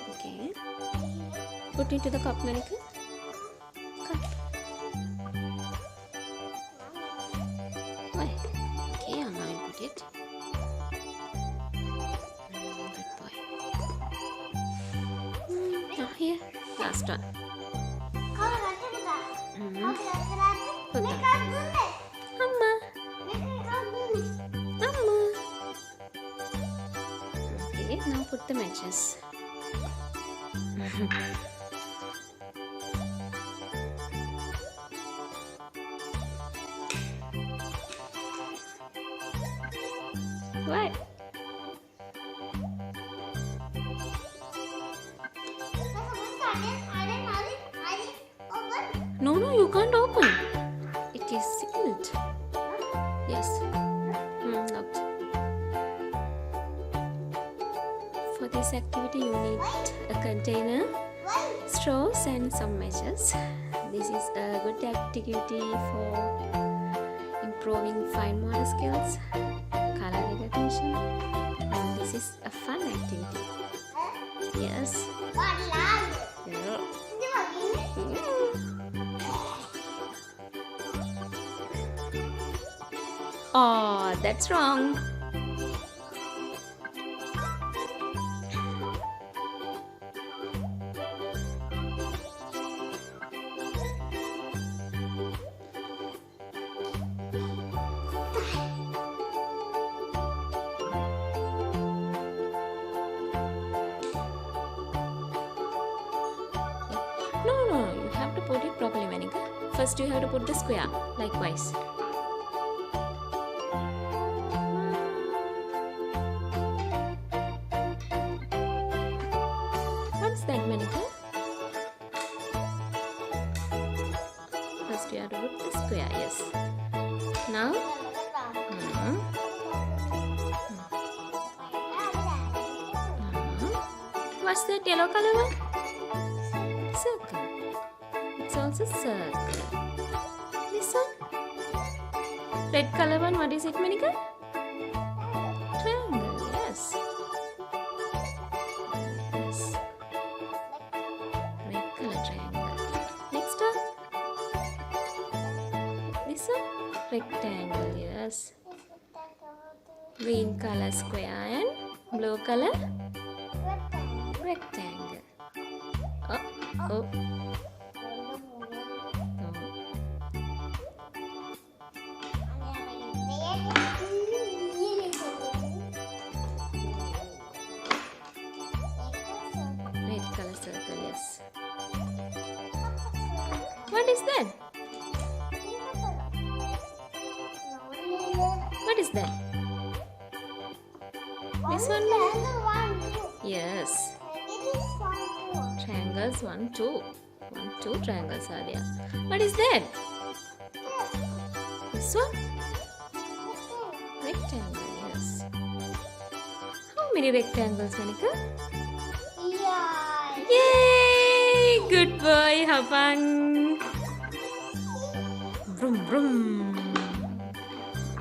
Okay. Put into the cup, Monica. Cup. Why? Okay, I'm going to put it. Good boy. Now here, last one. Put that. Amma. Amma. Okay, now put the matches. What? No, you can't open. It is sealed. Yes. Locked. For this activity, you need a container, straws, and some measures. This is a good activity for improving fine motor skills, color recognition, and this is a fun activity. Yes. Yeah. Oh, that's wrong. No, you have to put it properly, Monica. First you have to put the square, likewise. What's that, Monica? First you have to put the square, yes. Now? What's that yellow color one? Circle. It's also circle. This one? Red color one, what is it, Monica? Triangle, yes. Yes. Red color triangle. Next one? This one? Rectangle, yes. Green color square and blue color? Rectangle. Oh. Red color circle, yes. What is that? What is that? This one? Yes. Triangles, 1, 2. 1, 2 triangles are there. What is that? This one? Rectangle, yes. How many rectangles, Monica? Yay! Good boy, Habang. Vroom, vroom.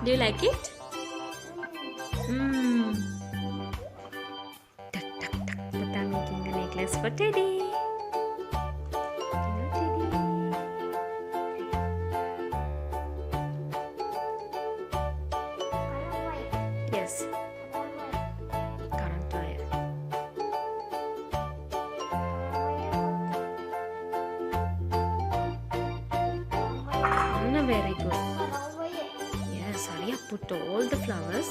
Do you like it? Tata making a necklace for Teddy. Yes. Current wire. Very good. Yes, hurry up. Put all the flowers.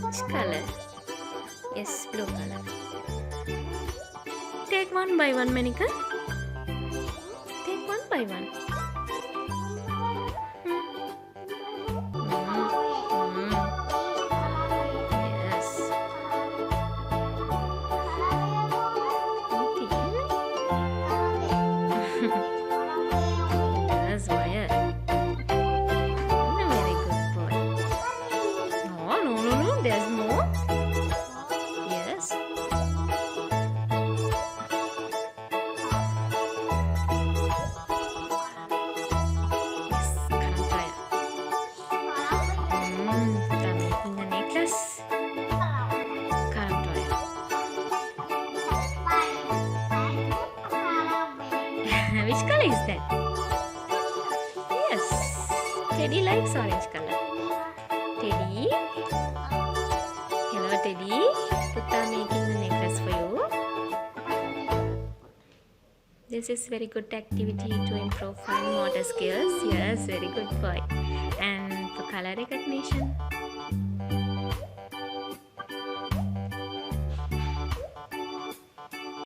Which color? Yes, blue color. Take one by one, Monica. Take one by one. Yes. Yes, wire. Very good boy. No. There's more. Yes. Which color is that? Yes. Teddy likes orange color. Teddy. Hello, Teddy. Putta making the necklace for you. This is very good activity to improve fine motor skills. Yes, very good boy. And for color recognition.